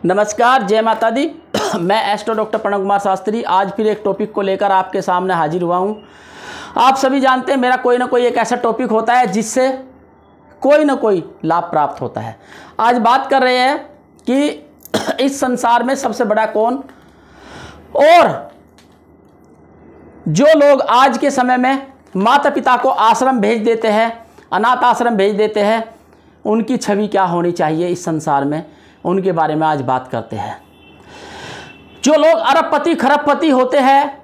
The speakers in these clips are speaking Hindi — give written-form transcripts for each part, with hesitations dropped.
नमस्कार, जय माता दी। मैं एस्ट्रो डॉक्टर प्रणव कुमार शास्त्री आज फिर एक टॉपिक को लेकर आपके सामने हाजिर हुआ हूँ। आप सभी जानते हैं मेरा कोई ना कोई एक ऐसा टॉपिक होता है जिससे कोई ना कोई लाभ प्राप्त होता है। आज बात कर रहे हैं कि इस संसार में सबसे बड़ा कौन, और जो लोग आज के समय में माता पिता को आश्रम भेज देते हैं, अनाथ आश्रम भेज देते हैं, उनकी छवि क्या होनी चाहिए इस संसार में, उनके बारे में आज बात करते हैं। जो लोग अरबपति खरबपति होते हैं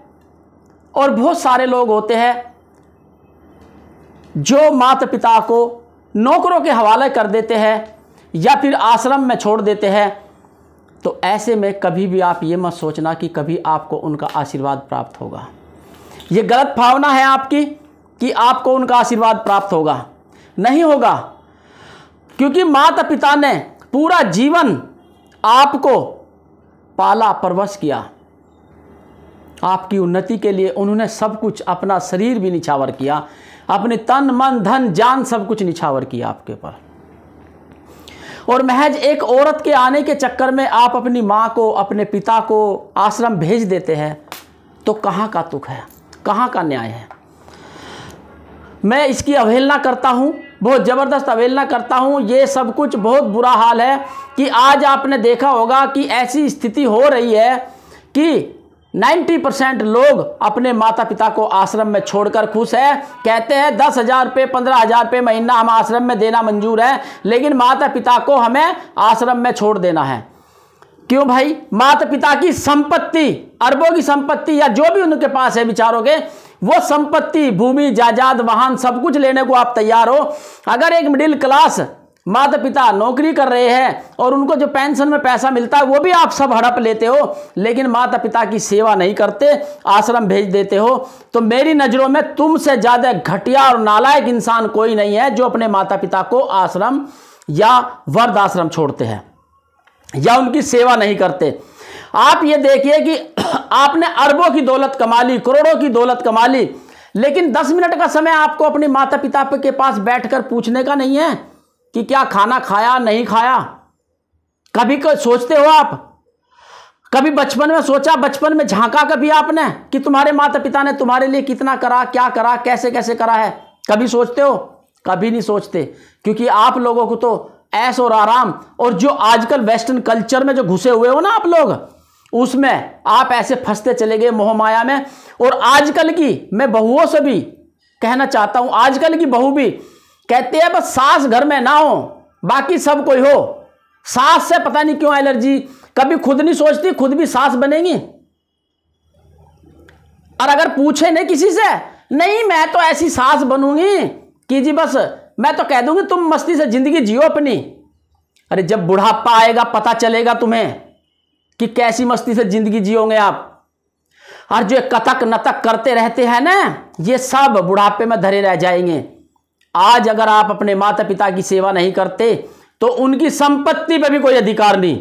और बहुत सारे लोग होते हैं जो माता पिता को नौकरों के हवाले कर देते हैं या फिर आश्रम में छोड़ देते हैं, तो ऐसे में कभी भी आप ये मत सोचना कि कभी आपको उनका आशीर्वाद प्राप्त होगा। ये गलत भावना है आपकी कि आपको उनका आशीर्वाद प्राप्त होगा। नहीं होगा, क्योंकि माता पिता ने पूरा जीवन आपको पाला परवश किया। आपकी उन्नति के लिए उन्होंने सब कुछ, अपना शरीर भी निछावर किया, अपने तन मन धन जान सब कुछ निछावर किया आपके ऊपर। और महज एक औरत के आने के चक्कर में आप अपनी माँ को, अपने पिता को आश्रम भेज देते हैं, तो कहाँ का तुक है, कहाँ का न्याय है। मैं इसकी अवहेलना करता हूँ, बहुत ज़बरदस्त अवहेलना करता हूँ। ये सब कुछ बहुत बुरा हाल है कि आज आपने देखा होगा कि ऐसी स्थिति हो रही है कि 90% लोग अपने माता पिता को आश्रम में छोड़कर खुश है। कहते हैं 10,000 रुपये 15,000 रुपये महीना हम आश्रम में देना मंजूर है, लेकिन माता पिता को हमें आश्रम में छोड़ देना है। क्यों भाई? माता पिता की संपत्ति, अरबों की संपत्ति या जो भी उनके पास है विचारों के, वो संपत्ति, भूमि जायदाद, वाहन सब कुछ लेने को आप तैयार हो। अगर एक मिडिल क्लास माता पिता नौकरी कर रहे हैं और उनको जो पेंशन में पैसा मिलता है वो भी आप सब हड़प लेते हो, लेकिन माता पिता की सेवा नहीं करते, आश्रम भेज देते हो, तो मेरी नज़रों में तुमसे ज़्यादा घटिया और नालायक इंसान कोई नहीं है जो अपने माता पिता को आश्रम या वृद्धाश्रम छोड़ते हैं या उनकी सेवा नहीं करते। आप ये देखिए कि आपने अरबों की दौलत कमा ली, करोड़ों की दौलत कमा ली, लेकिन 10 मिनट का समय आपको अपने माता पिता के पास बैठकर पूछने का नहीं है कि क्या खाना खाया नहीं खाया। कभी सोचते हो आप? कभी बचपन में सोचा, बचपन में झांका कभी आपने कि तुम्हारे माता पिता ने तुम्हारे लिए कितना करा, क्या करा, कैसे कैसे करा है? कभी सोचते हो? कभी नहीं सोचते, क्योंकि आप लोगों को तो ऐश और आराम, और जो आजकल वेस्टर्न कल्चर में जो घुसे हुए हो ना आप लोग, उसमें आप ऐसे फंसते चले गए मोह माया में। और आजकल की मैं बहुओं से भी कहना चाहता हूं, आजकल की बहू भी कहते हैं बस सास घर में ना हो, बाकी सब कोई हो। सास से पता नहीं क्यों एलर्जी, कभी खुद नहीं सोचती खुद भी सास बनेंगी। और अगर पूछे नहीं किसी से, नहीं मैं तो ऐसी सास बनूंगी कि जी बस मैं तो कह दूंगी तुम मस्ती से जिंदगी जियो अपनी। अरे जब बुढ़ापा आएगा पता चलेगा तुम्हें कि कैसी मस्ती से जिंदगी जियोगे आप। और जो कतक नतक करते रहते हैं ना, ये सब बुढ़ापे में धरे रह जाएंगे। आज अगर आप अपने माता पिता की सेवा नहीं करते तो उनकी संपत्ति पे भी कोई अधिकार नहीं,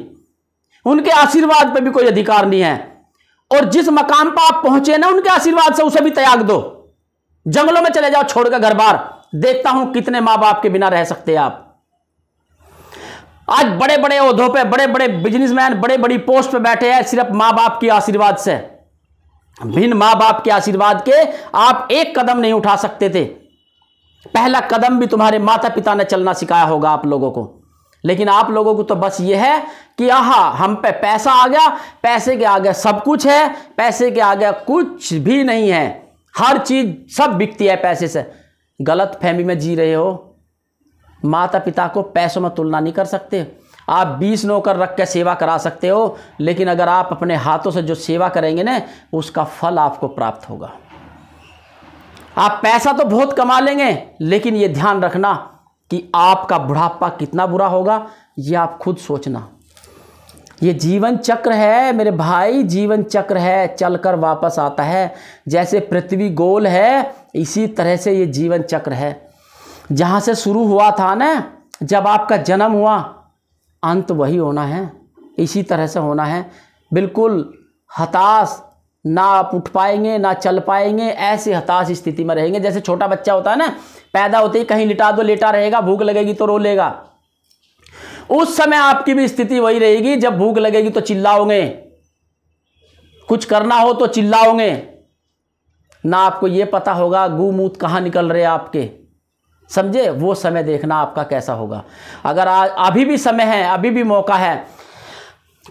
उनके आशीर्वाद पे भी कोई अधिकार नहीं है। और जिस मकाम पर आप पहुंचे ना उनके आशीर्वाद से, उसे भी त्याग दो, जंगलों में चले जाओ छोड़कर घर बार। देखता हूं कितने मां बाप के बिना रह सकते हैं आप। आज बड़े बड़े ओहदों पे, बड़े बड़े बिजनेसमैन बड़े बड़ी पोस्ट पे बैठे हैं सिर्फ मां बाप के आशीर्वाद से। बिन मां बाप के आशीर्वाद के आप एक कदम नहीं उठा सकते थे। पहला कदम भी तुम्हारे माता पिता ने चलना सिखाया होगा आप लोगों को, लेकिन आप लोगों को तो बस ये है कि आहा हम पे पैसा आ गया, पैसे के आगे सब कुछ है, पैसे के आगे कुछ भी नहीं है, हर चीज सब बिकती है पैसे से। गलत फहमी में जी रहे हो। माता पिता को पैसों में तुलना नहीं कर सकते। आप 20 नौकर रख के सेवा करा सकते हो, लेकिन अगर आप अपने हाथों से जो सेवा करेंगे ना, उसका फल आपको प्राप्त होगा। आप पैसा तो बहुत कमा लेंगे, लेकिन ये ध्यान रखना कि आपका बुढ़ापा कितना बुरा होगा, ये आप खुद सोचना। ये जीवन चक्र है मेरे भाई, जीवन चक्र है, चलकर वापस आता है। जैसे पृथ्वी गोल है, इसी तरह से ये जीवन चक्र है। जहाँ से शुरू हुआ था ना, जब आपका जन्म हुआ, अंत वही होना है, इसी तरह से होना है। बिल्कुल हताश, ना आप उठ पाएंगे ना चल पाएंगे, ऐसे हताश स्थिति में रहेंगे। जैसे छोटा बच्चा होता है ना, पैदा होते ही कहीं लिटा दो, लेटा रहेगा, भूख लगेगी तो रो लेगा। उस समय आपकी भी स्थिति वही रहेगी, जब भूख लगेगी तो चिल्लाओगे, कुछ करना हो तो चिल्लाओगे, ना आपको यह पता होगा गू मूत कहाँ निकल रहे आपके, समझे। वो समय देखना आपका कैसा होगा। अगर अभी भी समय है, अभी भी मौका है,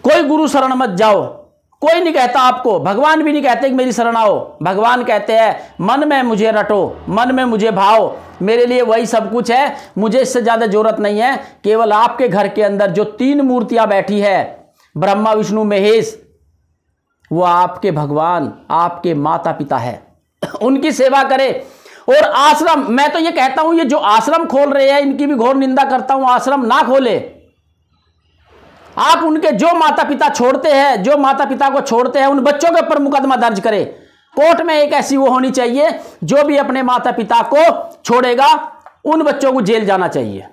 कोई गुरु शरण मत जाओ। कोई नहीं कहता आपको, भगवान भी नहीं कहते कि मेरी शरण आओ। भगवान कहते हैं मन में मुझे रटो, मन में मुझे भाओ, मेरे लिए वही सब कुछ है, मुझे इससे ज़्यादा जरूरत नहीं है। केवल आपके घर के अंदर जो 3 मूर्तियां बैठी है, ब्रह्मा विष्णु महेश, वो आपके भगवान, आपके माता पिता है, उनकी सेवा करें। और आश्रम, मैं तो ये कहता हूं, ये जो आश्रम खोल रहे हैं इनकी भी घोर निंदा करता हूं। आश्रम ना खोले। आप उनके जो माता पिता छोड़ते हैं, जो माता पिता को छोड़ते हैं, उन बच्चों के ऊपर मुकदमा दर्ज करें। कोर्ट में एक ऐसी वो होनी चाहिए, जो भी अपने माता पिता को छोड़ेगा उन बच्चों को जेल जाना चाहिए।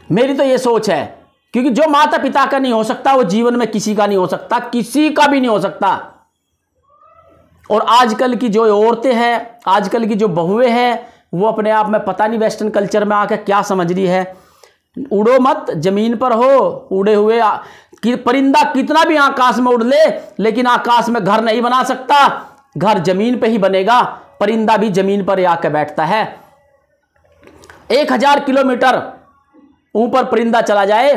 मेरी तो ये सोच है, क्योंकि जो माता पिता का नहीं हो सकता वो जीवन में किसी का नहीं हो सकता, किसी का भी नहीं हो सकता। और आजकल की जो औरतें हैं, आजकल की जो बहुएं हैं, वो अपने आप में पता नहीं वेस्टर्न कल्चर में आकर क्या समझ रही है। उड़ो मत, जमीन पर हो, उड़े हुए कि परिंदा कितना भी आकाश में उड़ ले, लेकिन आकाश में घर नहीं बना सकता। घर जमीन पे ही बनेगा, परिंदा भी जमीन पर आकर बैठता है। 1000 किलोमीटर ऊपर परिंदा चला जाए,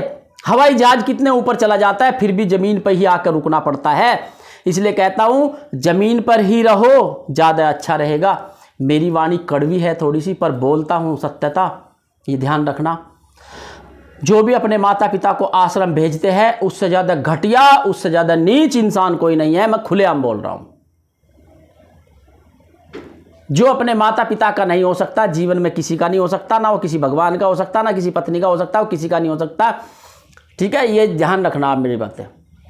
हवाई जहाज कितने ऊपर चला जाता है, फिर भी जमीन पर ही आकर रुकना पड़ता है। इसलिए कहता हूं जमीन पर ही रहो, ज्यादा अच्छा रहेगा। मेरी वाणी कड़वी है थोड़ी सी, पर बोलता हूं सत्यता, ये ध्यान रखना। जो भी अपने माता पिता को आश्रम भेजते हैं, उससे ज्यादा घटिया, उससे ज्यादा नीच इंसान कोई नहीं है। मैं खुलेआम बोल रहा हूं। जो अपने माता पिता का नहीं हो सकता, जीवन में किसी का नहीं हो सकता, ना वो किसी भगवान का हो सकता, ना किसी पत्नी का हो सकता, वो किसी का नहीं हो सकता। ठीक है, ये ध्यान रखना आप मेरी बातें।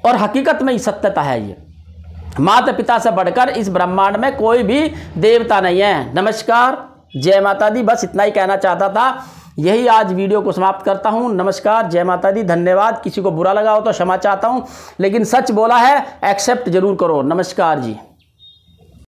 और हकीकत में सत्यता है ये, माता पिता से बढ़कर इस ब्रह्मांड में कोई भी देवता नहीं है। नमस्कार, जय माता दी। बस इतना ही कहना चाहता था। यही आज वीडियो को समाप्त करता हूं। नमस्कार, जय माता दी, धन्यवाद। किसी को बुरा लगा हो तो क्षमा चाहता हूं, लेकिन सच बोला है, एक्सेप्ट जरूर करो। नमस्कार जी।